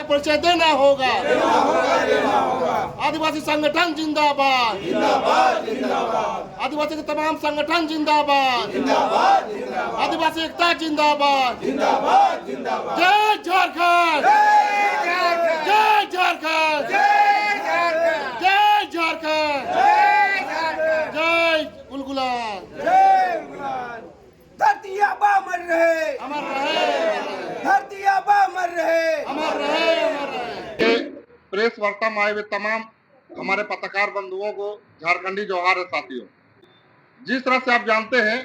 परिचय देना होगा। आदिवासी संगठन जिंदाबाद, आदिवासी के तमाम संगठन जिंदाबाद, आदिवासी एकता जिंदाबाद। जय झारखंड, जय झारखंड, जय झारखंड, जय गुलगुलान। धरती आबा मर रहे, अमर रहे, धरती आबा मर रहे, अमर रहे, अमर रहे। प्रेस वार्ता में आए हुए तमाम हमारे पत्रकार बंधुओं को झारखंडी जोहार है। साथियों, जिस तरह से आप जानते हैं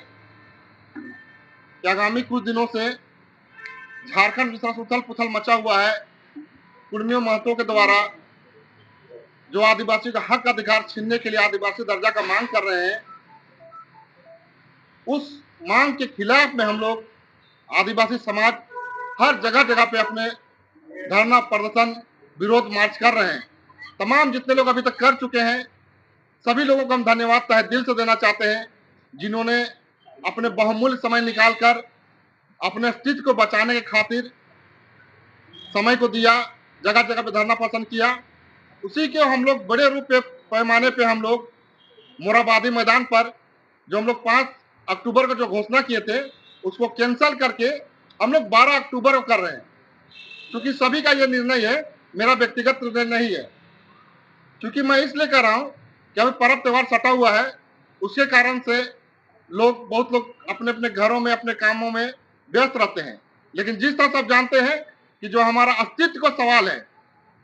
कि आगामी कुछ दिनों से झारखंड जिस तरह से उथल पुथल मचा हुआ है, कुर्मियों महतो के द्वारा जो आदिवासी का हक अधिकार छीनने के लिए आदिवासी दर्जा का मांग कर रहे हैं, उस मांग के खिलाफ में हम लोग आदिवासी समाज हर जगह जगह पे अपने धरना प्रदर्शन विरोध मार्च कर रहे हैं। तमाम जितने लोग अभी तक कर चुके हैं, सभी लोगों को हम धन्यवाद तहे दिल से देना चाहते हैं, जिन्होंने अपने बहुमूल्य समय निकालकर अपने अस्तित्व को बचाने के खातिर समय को दिया, जगह जगह पे धरना प्रदर्शन किया। उसी के हम लोग बड़े रूप पे पैमाने पे हम लोग मोरहाबादी मैदान पर जो हम लोग 5 अक्टूबर को जो घोषणा किए थे उसको कैंसिल करके हम लोग 12 अक्टूबर को कर रहे हैं। क्योंकि सभी का ये निर्णय है, मेरा व्यक्तिगत निर्णय नहीं है। क्योंकि मैं इसलिए कह रहा हूं कि अभी पर्व त्योहार सटा हुआ है, उसके कारण से बहुत लोग अपने अपने घरों में अपने कामों में व्यस्त रहते हैं। लेकिन जिस तरह से आप जानते हैं कि जो हमारा अस्तित्व का सवाल है,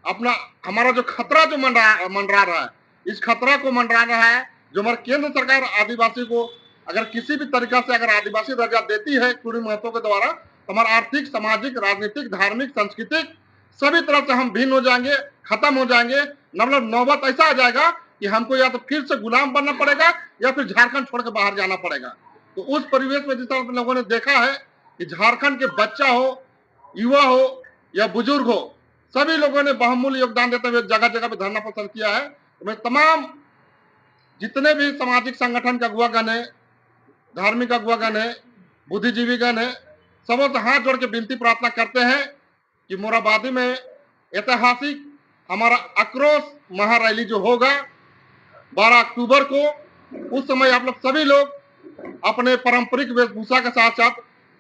अपना हमारा जो खतरा जो मंडरा रहा है, इस खतरा को मंडरा रहा है जो हमारी केंद्र सरकार आदिवासी को अगर किसी भी तरीका से अगर आदिवासी दर्जा देती है कुर्मी महतो के द्वारा, तो हमारा आर्थिक, सामाजिक, राजनीतिक, धार्मिक, सांस्कृतिक सभी तरह से हम भिन्न हो जाएंगे, खत्म हो जाएंगे। मतलब नौबत ऐसा आ जाएगा कि हमको या तो फिर से गुलाम बनना पड़ेगा या फिर झारखंड छोड़ के बाहर जाना पड़ेगा। तो उस परिवेश में जिस तरह लोगों ने देखा है कि झारखंड के बच्चा हो, युवा हो या बुजुर्ग हो, सभी लोगों ने बहुमूल्य योगदान देते हुए जगह जगह पे धरना प्रदर्शन किया है। तो मैं तमाम जितने भी सामाजिक संगठन के अगुवागण है, धार्मिक अगुवागण है, बुद्धिजीवीगण है, सबों से हाथ जोड़ के विनती प्रार्थना करते हैं कि मोरहाबादी में ऐतिहासिक हमारा आक्रोश महारैली जो होगा 12 अक्टूबर को, उस समय आप लोग सभी लोग अपने पारंपरिक वेशभूषा के साथ साथ,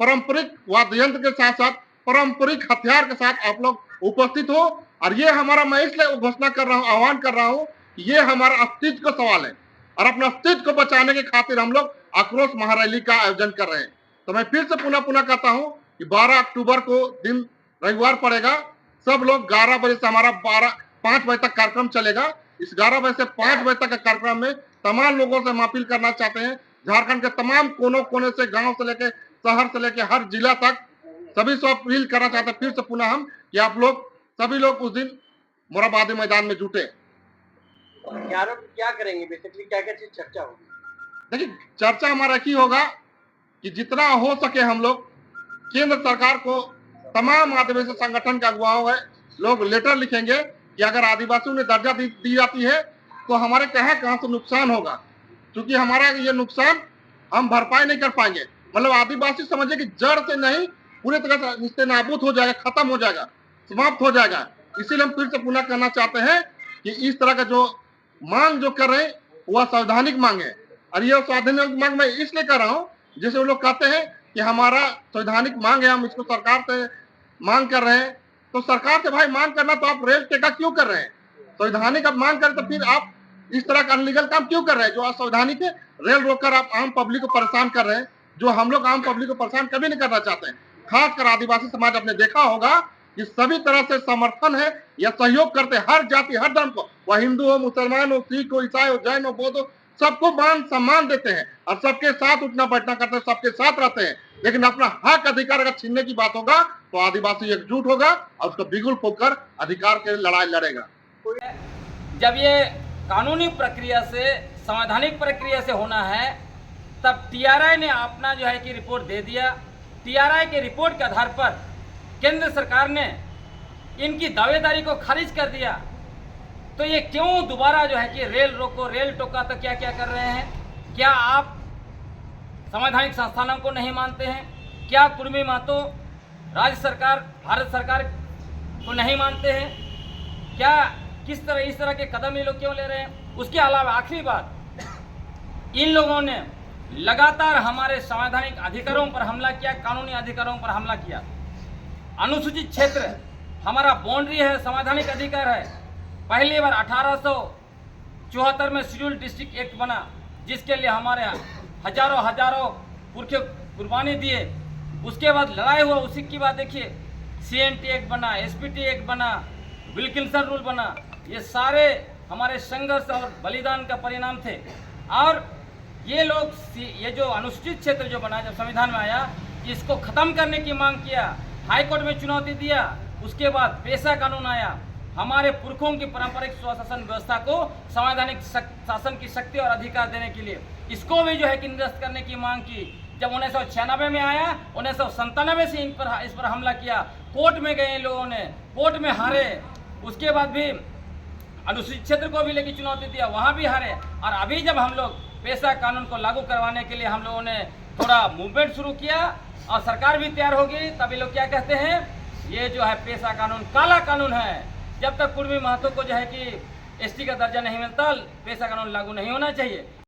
पारंपरिक वाद्य यंत्र के साथ साथ, पारंपरिक हथियार के साथ आप लोग उपस्थित हो। और ये हमारा, मैं इसलिए घोषणा कर रहा हूँ, आह्वान कर रहा हूँ कि ये हमारा अस्तित्व का सवाल है और अपने अस्तित्व को बचाने के खातिर हम लोग आक्रोश महारैली का आयोजन कर रहे हैं। तो मैं फिर से पुनः कहता हूँ कि 12 अक्टूबर को दिन रविवार पड़ेगा। सब लोग 11 बजे से हमारा 5 बजे तक कार्यक्रम चलेगा। इस 11 बजे से 5 बजे तक के कार्यक्रम में तमाम लोगों से हम अपील करना चाहते हैं, झारखंड के तमाम कोनों कोने से, गांव से लेके शहर से लेके हर जिला तक सभी से अपील करना चाहते हैं फिर से पुनः हम कि आप लोग सभी लोग उस दिन मोरहाबादी मैदान में जुटे। क्या करेंगे बेसिकली, क्या क्या चीज चर्चा होगी? देखिए, चर्चा हमारा एक ही होगा कि जितना हो सके हम लोग केंद्र सरकार को, तमाम आदिवासी संगठन के अगुवाओं है लोग लेटर लिखेंगे कि अगर आदिवासियों ने दर्जा दी जाती है तो हमारे कहां से नुकसान होगा। क्योंकि हमारा ये नुकसान हम भरपाई नहीं कर पाएंगे। मतलब आदिवासी समझे कि जड़ से नहीं, पूरे तरह से इससे नाबूद हो जाएगा, खत्म हो जाएगा, समाप्त हो जाएगा। इसीलिए हम फिर से पुनः कहना चाहते हैं कि इस तरह का जो मांग जो कर रहे हैं वह संवैधानिक मांग है। और यह संवैधानिक मांग मैं इसलिए कर रहा हूँ, जैसे वो लोग कहते हैं कि हमारा संवैधानिक मांग है, हम इसको सरकार से मांग कर रहे हैं। तो सरकार से भाई मांग करना तो आप रेल टेका क्यों कर रहे हैं? संवैधानिक आप मांग करें तो फिर आप इस तरह का अनलीगल काम क्यों कर रहे हैं? जो असंवैधानिक है, रेल रोककर आप आम पब्लिक को परेशान कर रहे हैं, जो हम लोग आम पब्लिक को परेशान कभी नहीं करना चाहते हैं। खासकर आदिवासी समाज आपने देखा होगा कि सभी तरह से समर्थन है या सहयोग करते हैं हर जाति हर धर्म को, वह हिंदू हो, मुसलमान हो, सिख हो, ईसाई हो, जैन हो, बौद्ध हो, सबको मान सम्मान देते हैं और सबके साथ उठना बैठना करते हैं, सबके साथ रहते हैं। लेकिन अपना हक अधिकार अगर छीनने की बात होगा तो आदिवासी एकजुट होगा और उसका बिगुल फूंककर अधिकार के लड़ाई लड़ेगा। जब ये कानूनी प्रक्रिया से, संवैधानिक प्रक्रिया से होना है, तब टीआरआई ने अपना जो है कि रिपोर्ट दे दिया। टीआरआई के रिपोर्ट के आधार पर केंद्र सरकार ने इनकी दावेदारी को खारिज कर दिया। तो ये क्यों दोबारा जो है कि रेल रोको, रेल टोका, तो क्या क्या कर रहे हैं? क्या आप संवैधानिक संस्थानों को नहीं मानते हैं? क्या कुर्मी महतो राज्य सरकार, भारत सरकार को नहीं मानते हैं? क्या किस तरह इस तरह के कदम ये लोग क्यों ले रहे हैं? उसके अलावा आखिरी बात, इन लोगों ने लगातार हमारे संवैधानिक अधिकारों पर हमला किया, कानूनी अधिकारों पर हमला किया। अनुसूचित क्षेत्र हमारा बाउंड्री है, संवैधानिक अधिकार है। पहली बार 1874 में शेड्यूल डिस्ट्रिक्ट एक्ट बना, जिसके लिए हमारे हजारों पुरखे कुर्बानी दिए। उसके बाद लड़ाई हुआ, उसी की बात देखिए, CNT एक्ट बना, SPT एक्ट बना, विल्किंसन रूल बना। ये सारे हमारे संघर्ष और बलिदान का परिणाम थे। और ये लोग ये जो अनुसूचित क्षेत्र जो बना जब संविधान में आया, इसको खत्म करने की मांग किया, हाई कोर्ट में चुनौती दिया। उसके बाद पेशा कानून आया, हमारे पुरखों की पारंपरिक स्वशासन व्यवस्था को संवैधानिक शासन की शक्ति और अधिकार देने के लिए इसको भी जो है कि निरस्त करने की मांग की। जब 1996 में आया, 1997 से इस पर हमला किया, कोर्ट में गए इन लोगों ने, कोर्ट में हारे। उसके बाद भी अनुसूचित क्षेत्र को भी लेकर चुनौती दिया, वहाँ भी हारे। और अभी जब हम लोग पेशा कानून को लागू करवाने के लिए हम लोगों ने थोड़ा मूवमेंट शुरू किया और सरकार भी तैयार हो गई, तभी लोग क्या कहते हैं, ये जो है पेशा कानून काला कानून है। जब तक कुर्मी महतो को जो है कि ST का दर्जा नहीं मिलता, पेशा कानून लागू नहीं होना चाहिए।